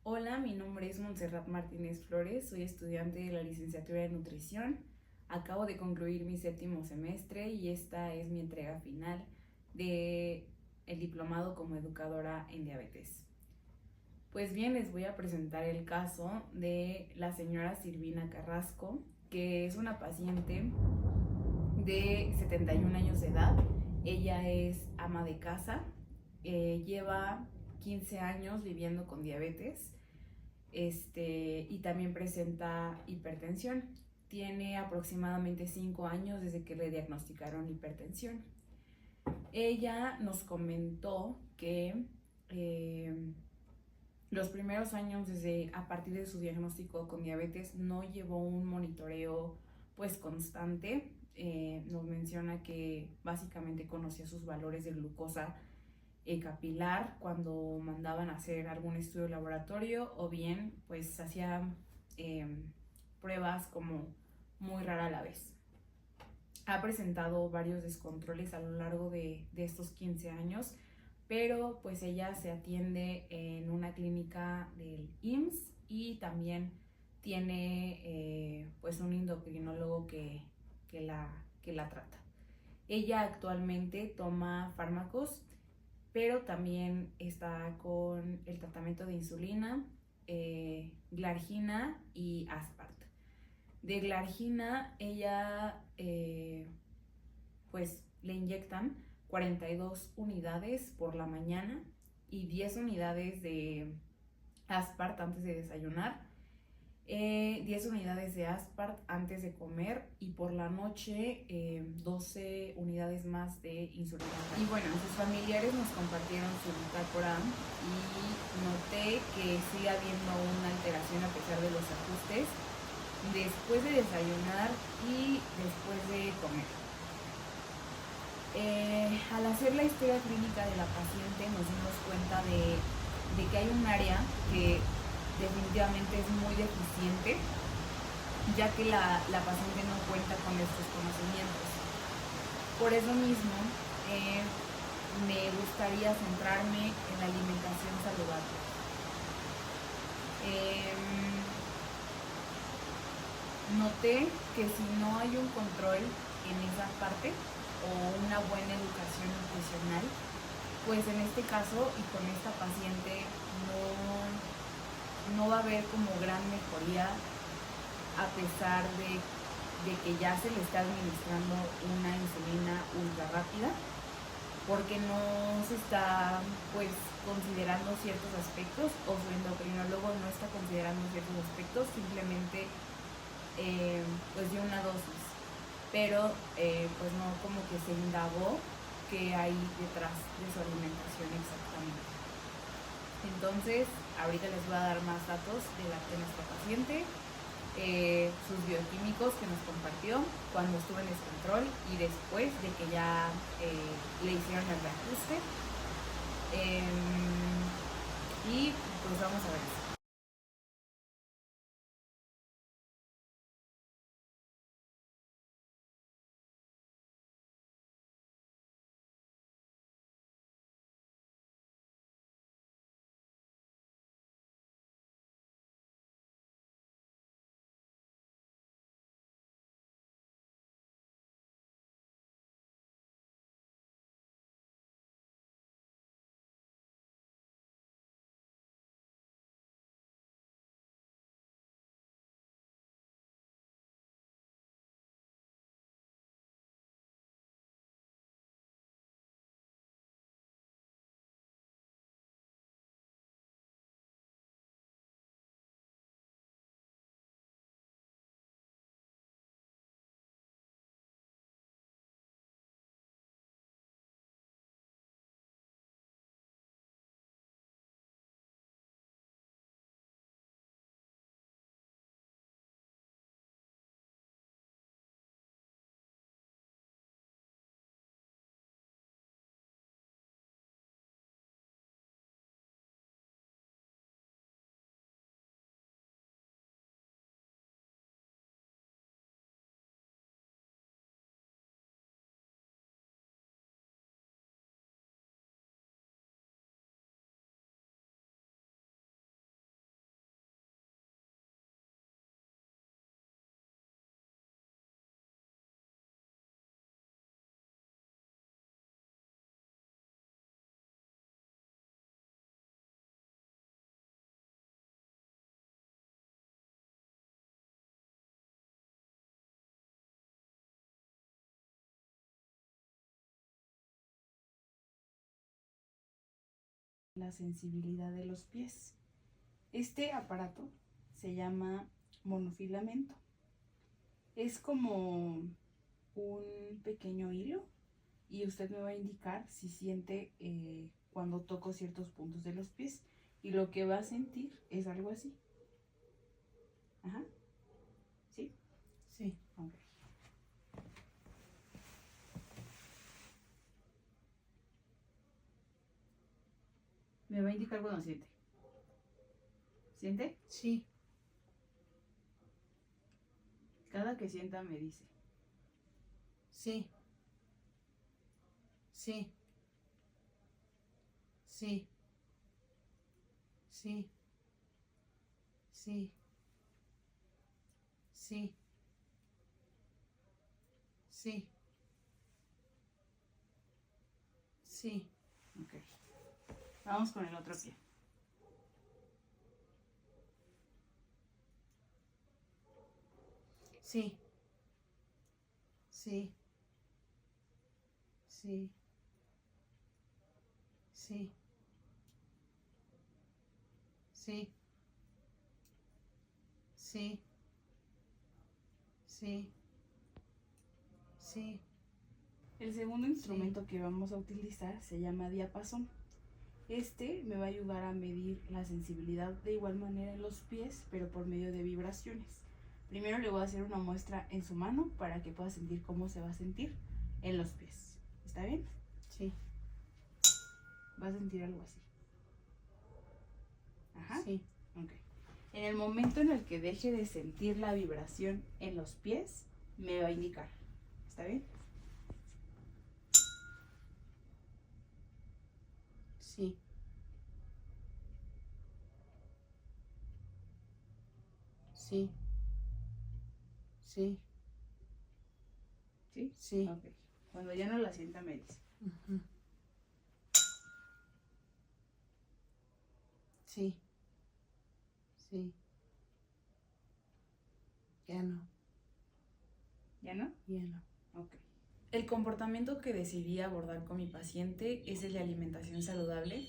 Hola, mi nombre es Montserrat Martínez Flores, soy estudiante de la licenciatura de nutrición. Acabo de concluir mi séptimo semestre y esta es mi entrega final de el diplomado como educadora en diabetes. Pues bien, les voy a presentar el caso de la señora Silvina Carrasco, que es una paciente de 71 años de edad. Ella es ama de casa, lleva 15 años viviendo con diabetes y también presenta hipertensión. Tiene aproximadamente 5 años desde que le diagnosticaron hipertensión. Ella nos comentó que los primeros años desde a partir de su diagnóstico con diabetes no llevó un monitoreo pues constante. Nos menciona que básicamente conocía sus valores de glucosa capilar cuando mandaban a hacer algún estudio de laboratorio o bien pues hacían pruebas como muy rara a la vez. Ha presentado varios descontroles a lo largo de estos 15 años, pero pues ella se atiende en una clínica del IMSS y también tiene pues un endocrinólogo que la trata. Ella actualmente toma fármacos, pero también está con el tratamiento de insulina, glargina y aspart. De glargina ella pues le inyectan 42 unidades por la mañana y 10 unidades de aspart antes de desayunar, 10 unidades de aspart antes de comer y por la noche 12 unidades más de insulina. Y bueno, sus familiares nos compartieron su bitácora y noté que sigue habiendo una alteración a pesar de los ajustes después de desayunar y después de comer. Al hacer la historia clínica de la paciente nos dimos cuenta de que hay un área que definitivamente es muy deficiente, ya que la paciente no cuenta con estos conocimientos. Por eso mismo me gustaría centrarme en la alimentación saludable. Noté que si no hay un control en esa parte o una buena educación nutricional, pues en este caso y con esta paciente no va a haber como gran mejoría a pesar de que ya se le está administrando una insulina ultra rápida, porque no se está pues considerando ciertos aspectos o su endocrinólogo no está considerando ciertos aspectos, simplemente pues dio una dosis, pero pues no como que se indagó qué hay detrás de su alimentación exactamente. Entonces, ahorita les voy a dar más datos de nuestra paciente, sus bioquímicos que nos compartió cuando estuvo en descontrol y después de que ya le hicieron el reajuste. Y pues vamos a ver. la sensibilidad de los pies. Este aparato se llama monofilamento. Es como un pequeño hilo y usted me va a indicar si siente cuando toco ciertos puntos de los pies, y lo que va a sentir es algo así. Ajá. ¿Sí? Sí. Ok. Me va a indicar cuando siente. ¿Siente? Sí. Cada que sienta me dice. Sí. Sí. Sí. Sí. Sí. Sí. Sí. Sí. Ok. Vamos con el otro pie. Sí. Sí. Sí. Sí. Sí. Sí. Sí. Sí. El segundo instrumento que vamos a utilizar se llama diapasón. Este me va a ayudar a medir la sensibilidad de igual manera en los pies, pero por medio de vibraciones. Primero le voy a hacer una muestra en su mano para que pueda sentir cómo se va a sentir en los pies. ¿Está bien? Sí. Va a sentir algo así. Ajá. Sí. Ok. En el momento en el que deje de sentir la vibración en los pies, me va a indicar. ¿Está bien? Sí. Sí. Sí. ¿Sí? Sí. Ok. Cuando ya no la sienta, me dice. Ujú. Sí. Sí. Ya no. ¿Ya no? Ya no. Ok. El comportamiento que decidí abordar con mi paciente es el de alimentación saludable,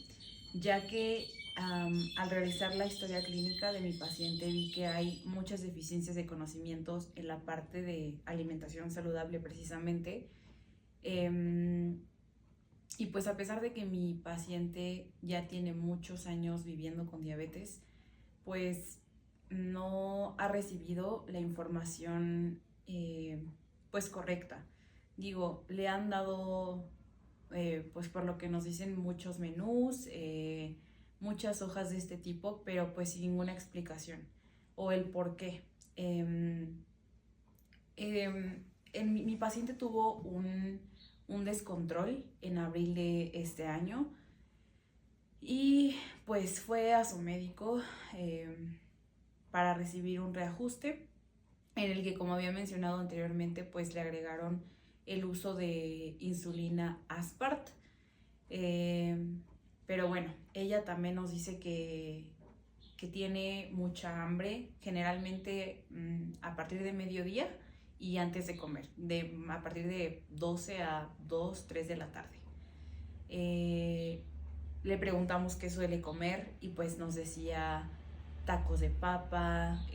ya que al realizar la historia clínica de mi paciente vi que hay muchas deficiencias de conocimientos en la parte de alimentación saludable precisamente. Y pues a pesar de que mi paciente ya tiene muchos años viviendo con diabetes, pues no ha recibido la información pues correcta. Digo, le han dado, pues por lo que nos dicen, muchos menús, muchas hojas de este tipo, pero pues sin ninguna explicación o el por qué. Mi paciente tuvo un descontrol en abril de este año y pues fue a su médico para recibir un reajuste en el que, como había mencionado anteriormente, pues le agregaron el uso de insulina Aspart. Pero bueno, ella también nos dice que tiene mucha hambre, generalmente a partir de mediodía y antes de comer, a partir de 12 a 2, 3 de la tarde. Le preguntamos qué suele comer y pues nos decía tacos de papa,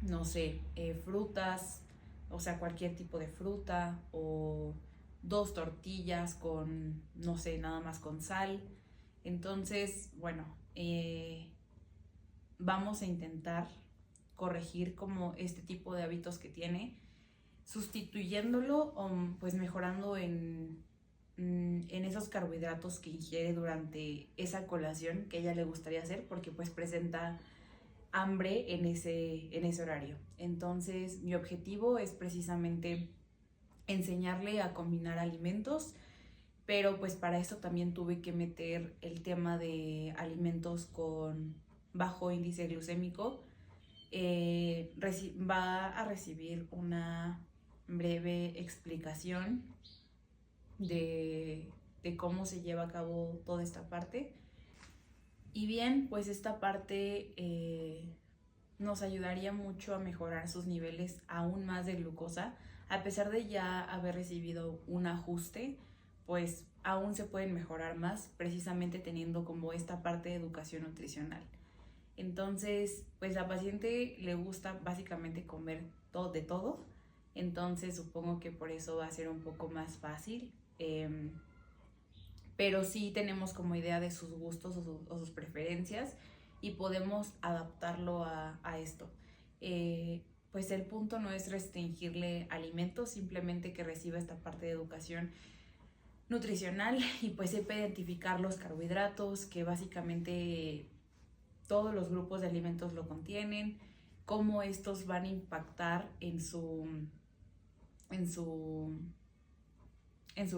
no sé, frutas, o sea, cualquier tipo de fruta, o 2 tortillas con, no sé, nada más con sal. Entonces, bueno, vamos a intentar corregir como este tipo de hábitos que tiene, sustituyéndolo o pues mejorando en esos carbohidratos que ingiere durante esa colación que a ella le gustaría hacer, porque pues presenta hambre en ese horario. Entonces mi objetivo es precisamente enseñarle a combinar alimentos, pero pues para eso también tuve que meter el tema de alimentos con bajo índice glucémico. Va a recibir una breve explicación de cómo se lleva a cabo toda esta parte. Y bien, pues esta parte nos ayudaría mucho a mejorar sus niveles aún más de glucosa, a pesar de ya haber recibido un ajuste, pues aún se pueden mejorar más, precisamente teniendo como esta parte de educación nutricional. Entonces, pues a la paciente le gusta básicamente comer todo de todo, entonces supongo que por eso va a ser un poco más fácil, pero sí tenemos como idea de sus gustos o sus preferencias y podemos adaptarlo a esto. Pues el punto no es restringirle alimentos, simplemente que reciba esta parte de educación nutricional y pues sepa identificar los carbohidratos, que básicamente todos los grupos de alimentos lo contienen, cómo estos van a impactar en su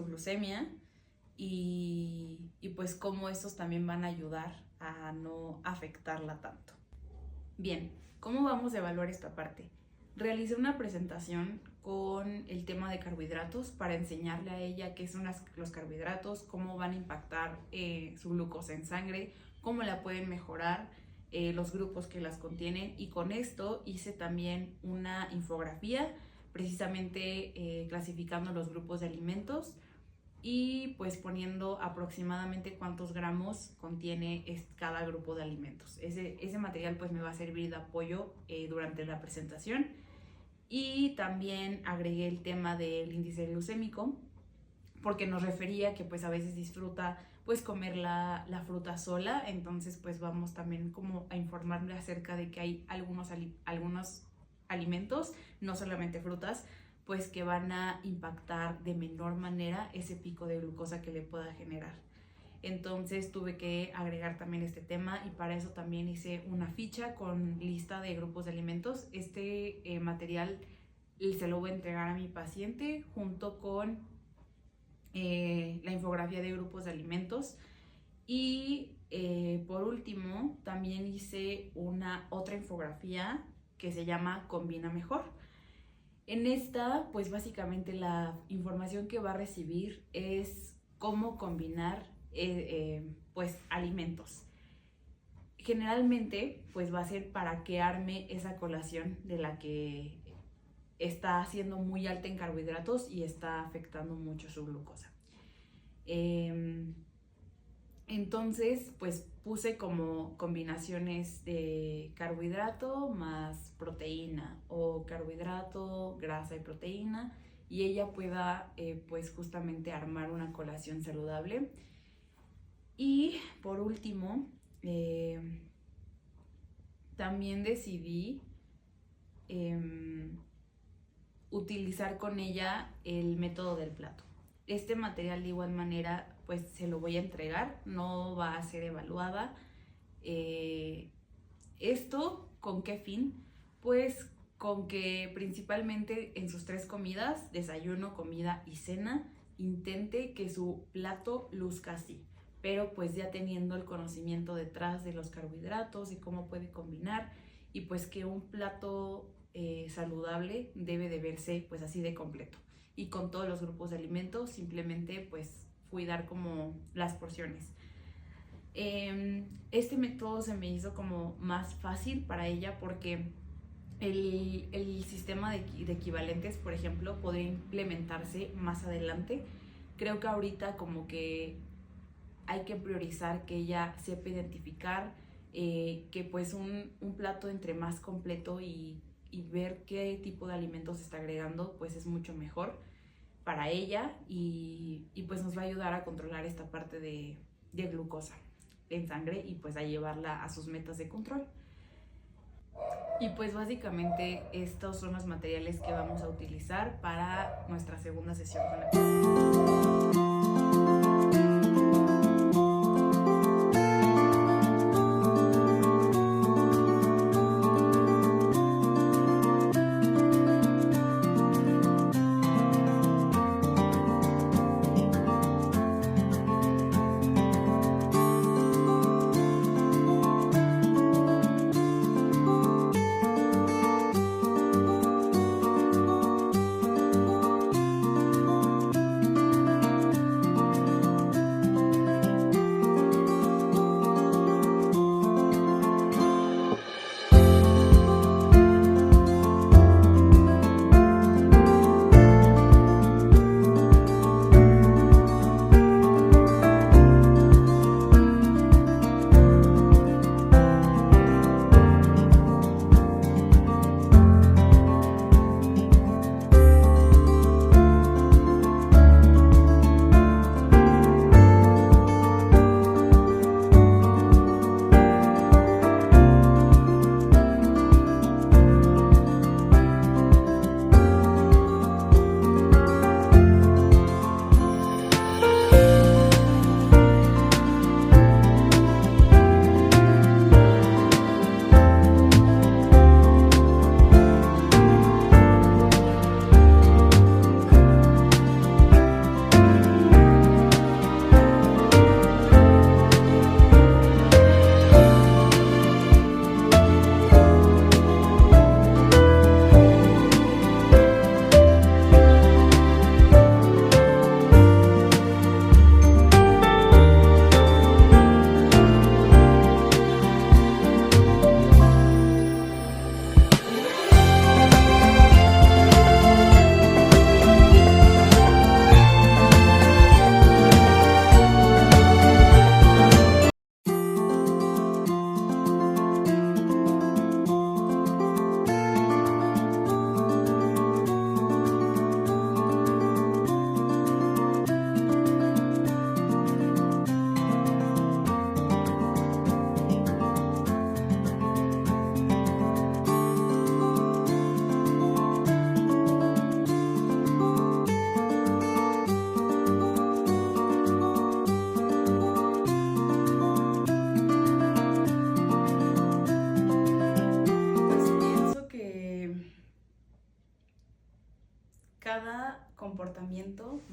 glucemia y pues cómo estos también van a ayudar a no afectarla tanto. Bien, ¿cómo vamos a evaluar esta parte? Realicé una presentación con el tema de carbohidratos para enseñarle a ella qué son los carbohidratos, cómo van a impactar su glucosa en sangre, cómo la pueden mejorar, los grupos que las contienen, y con esto hice también una infografía precisamente clasificando los grupos de alimentos y pues poniendo aproximadamente cuántos gramos contiene cada grupo de alimentos. Ese material pues me va a servir de apoyo durante la presentación. Y también agregué el tema del índice glucémico, porque nos refería que pues a veces disfruta pues comer la fruta sola, entonces pues vamos también como a informarle acerca de que hay algunos alimentos, no solamente frutas, pues que van a impactar de menor manera ese pico de glucosa que le pueda generar. Entonces tuve que agregar también este tema y para eso también hice una ficha con lista de grupos de alimentos. Este material se lo voy a entregar a mi paciente junto con la infografía de grupos de alimentos. Y por último también hice otra infografía que se llama Combina Mejor. En esta pues básicamente la información que va a recibir es cómo combinar pues alimentos. Generalmente pues va a ser para que arme esa colación de la que está siendo muy alta en carbohidratos y está afectando mucho su glucosa. Entonces pues puse como combinaciones de carbohidrato más proteína o carbohidrato, grasa y proteína, y ella pueda pues justamente armar una colación saludable. Y por último, también decidí utilizar con ella el método del plato. Este material de igual manera pues se lo voy a entregar, no va a ser evaluada. ¿Esto con qué fin? Pues con que principalmente en sus 3 comidas, desayuno, comida y cena, intente que su plato luzca así, pero pues ya teniendo el conocimiento detrás de los carbohidratos y cómo puede combinar, y pues que un plato saludable debe de verse pues así de completo y con todos los grupos de alimentos, simplemente pues cuidar como las porciones. Este método se me hizo como más fácil para ella porque el sistema de equivalentes, por ejemplo, podría implementarse más adelante. Creo que ahorita como que hay que priorizar que ella sepa identificar que pues un plato entre más completo y ver qué tipo de alimentos se está agregando pues es mucho mejor para ella y pues nos va a ayudar a controlar esta parte de glucosa en sangre y pues a llevarla a sus metas de control. Y pues básicamente estos son los materiales que vamos a utilizar para nuestra segunda sesión con la paciente.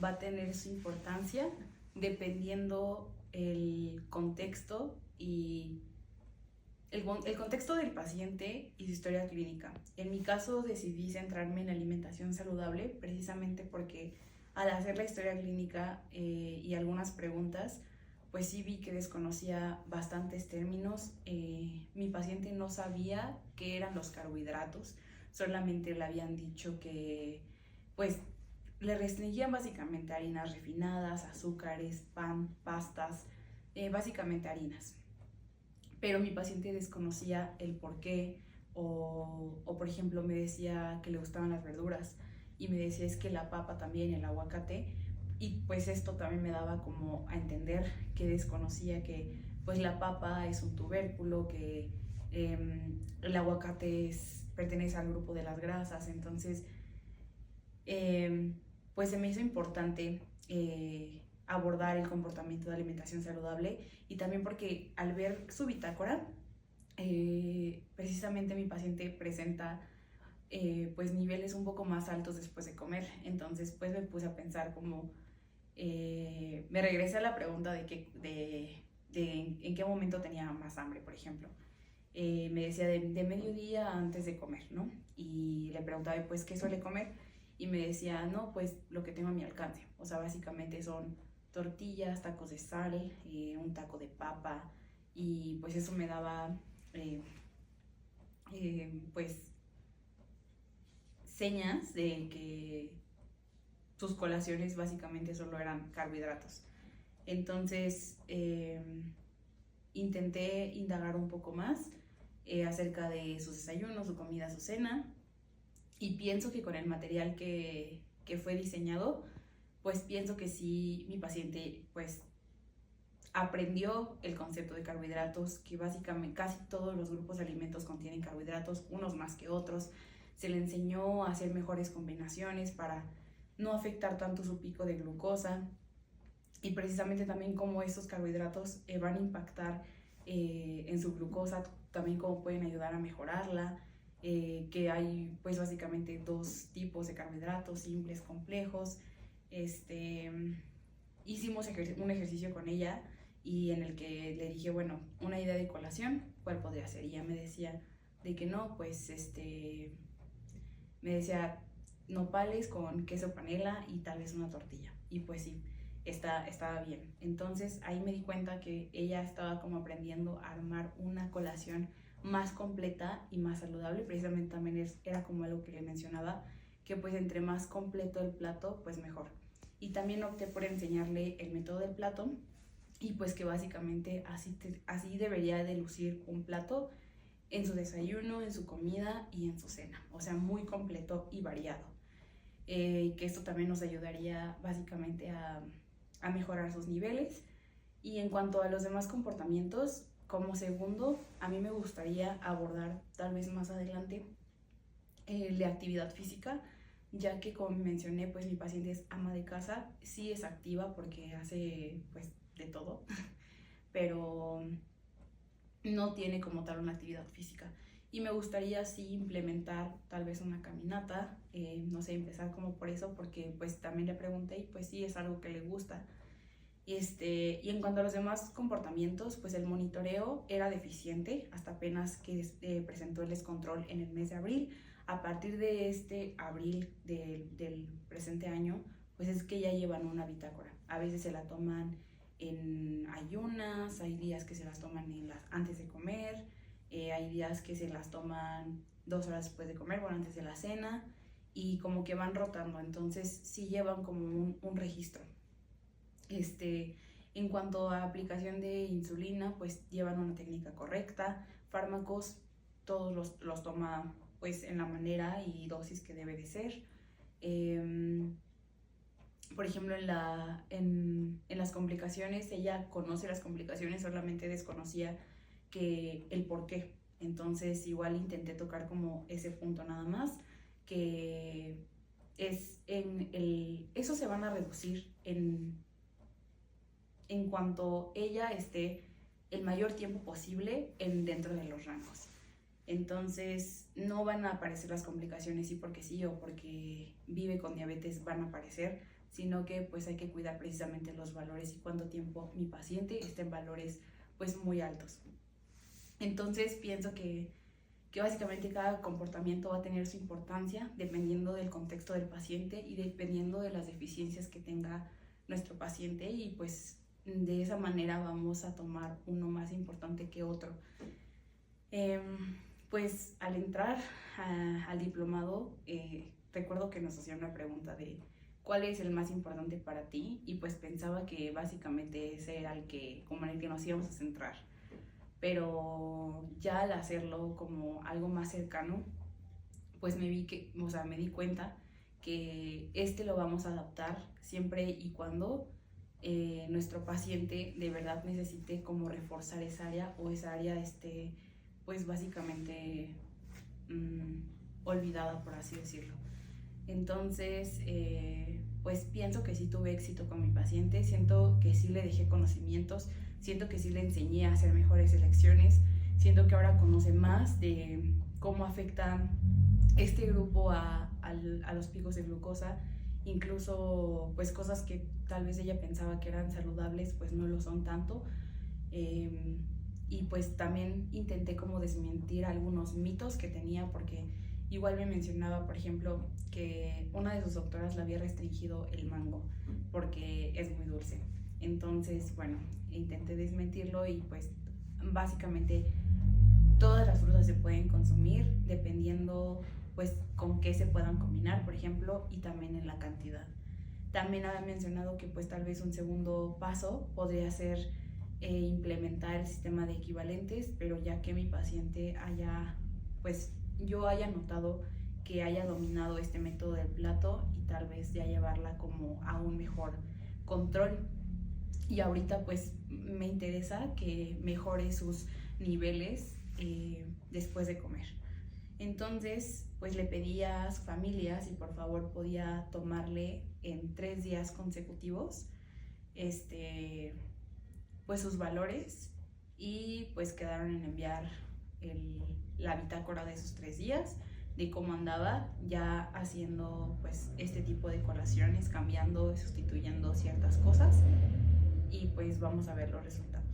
va a tener su importancia dependiendo el contexto y el contexto del paciente y su historia clínica. En mi caso decidí centrarme en la alimentación saludable precisamente porque al hacer la historia clínica y algunas preguntas, pues sí vi que desconocía bastantes términos. Mi paciente no sabía qué eran los carbohidratos, solamente le habían dicho que pues le restringían básicamente harinas refinadas, azúcares, pan, pastas, básicamente harinas. Pero mi paciente desconocía el por qué o por ejemplo me decía que le gustaban las verduras y me decía es que la papa también, el aguacate, y pues esto también me daba como a entender que desconocía que pues la papa es un tubérculo, que el aguacate pertenece al grupo de las grasas. Entonces pues se me hizo importante abordar el comportamiento de alimentación saludable, y también porque al ver su bitácora, precisamente mi paciente presenta pues niveles un poco más altos después de comer. Entonces pues me puse a pensar como, me regresé a la pregunta de en qué momento tenía más hambre, por ejemplo. Me decía de mediodía antes de comer, ¿no? Y le preguntaba pues qué suele comer y me decía, no, pues lo que tengo a mi alcance. O sea, básicamente son tortillas, tacos de sal, un taco de papa, y pues eso me daba pues señas de que sus colaciones básicamente solo eran carbohidratos. Entonces intenté indagar un poco más acerca de sus desayunos, su comida, su cena, y pienso que con el material que fue diseñado, pues pienso que sí, mi paciente pues aprendió el concepto de carbohidratos, que básicamente casi todos los grupos de alimentos contienen carbohidratos, unos más que otros. Se le enseñó a hacer mejores combinaciones para no afectar tanto su pico de glucosa, y precisamente también cómo estos carbohidratos van a impactar en su glucosa, también cómo pueden ayudar a mejorarla, que hay pues básicamente dos tipos de carbohidratos, simples, complejos. Hicimos un ejercicio con ella y en el que le dije, bueno, una idea de colación, ¿cuál podría ser? Y ella me decía de que no, pues me decía nopales con queso panela y tal vez una tortilla. Y pues sí, estaba bien. Entonces ahí me di cuenta que ella estaba como aprendiendo a armar una colación más completa y más saludable. Precisamente también era como algo que le mencionaba, que pues entre más completo el plato, pues mejor. Y también opté por enseñarle el método del plato, y pues que básicamente así debería de lucir un plato en su desayuno, en su comida y en su cena. O sea, muy completo y variado. Que esto también nos ayudaría básicamente a mejorar sus niveles. Y en cuanto a los demás comportamientos, como segundo, a mí me gustaría abordar tal vez más adelante la actividad física, ya que como mencioné, pues mi paciente es ama de casa, sí es activa porque hace pues de todo, pero no tiene como tal una actividad física. Y me gustaría sí implementar tal vez una caminata, no sé, empezar como por eso, porque pues también le pregunté y pues sí es algo que le gusta. Y en cuanto a los demás comportamientos, pues el monitoreo era deficiente hasta apenas que presentó el descontrol en el mes de abril. A partir de este abril del presente año, pues es que ya llevan una bitácora. A veces se la toman en ayunas, hay días que se las toman antes de comer, hay días que se las toman 2 horas después de comer, bueno, antes de la cena, y como que van rotando. Entonces sí llevan como un registro. En cuanto a aplicación de insulina, pues llevan una técnica correcta. Fármacos, todos los toma pues en la manera y dosis que debe de ser. Por ejemplo, en las complicaciones, ella conoce las complicaciones, solamente desconocía el por qué. Entonces igual intenté tocar como ese punto nada más, que es eso se van a reducir en cuanto ella esté el mayor tiempo posible dentro de los rangos. Entonces no van a aparecer las complicaciones y porque sí o porque vive con diabetes van a aparecer, sino que pues hay que cuidar precisamente los valores y cuánto tiempo mi paciente esté en valores pues muy altos. Entonces pienso que básicamente cada comportamiento va a tener su importancia dependiendo del contexto del paciente y dependiendo de las deficiencias que tenga nuestro paciente, y pues de esa manera vamos a tomar uno más importante que otro. Pues al entrar al diplomado, recuerdo que nos hacían una pregunta de ¿cuál es el más importante para ti? Y pues pensaba que básicamente ese era como en el que nos íbamos a centrar. Pero ya al hacerlo como algo más cercano, pues me di cuenta que lo vamos a adaptar siempre y cuando nuestro paciente de verdad necesite como reforzar esa área, o esa área esté pues básicamente olvidada, por así decirlo. Entonces, pues pienso que sí tuve éxito con mi paciente, siento que sí le dejé conocimientos, siento que sí le enseñé a hacer mejores elecciones, siento que ahora conoce más de cómo afecta este grupo a los picos de glucosa, incluso pues cosas que tal vez ella pensaba que eran saludables, pues no lo son tanto. Y pues también intenté como desmentir algunos mitos que tenía, porque igual me mencionaba, por ejemplo, que una de sus doctoras le había restringido el mango porque es muy dulce. Entonces, bueno, intenté desmentirlo, y pues básicamente todas las frutas se pueden consumir dependiendo pues con qué se puedan combinar, por ejemplo, y también en la cantidad. También había mencionado que pues tal vez un segundo paso podría ser implementar el sistema de equivalentes, pero ya que mi paciente yo haya notado que haya dominado este método del plato, y tal vez ya llevarla como a un mejor control. Y ahorita pues me interesa que mejore sus niveles después de comer. Entonces pues le pedí a su familia si por favor podía tomarle en 3 días consecutivos pues sus valores, y pues quedaron en enviar la bitácora de esos 3 días, de cómo andaba ya haciendo pues este tipo de colaciones, cambiando y sustituyendo ciertas cosas, y pues vamos a ver los resultados.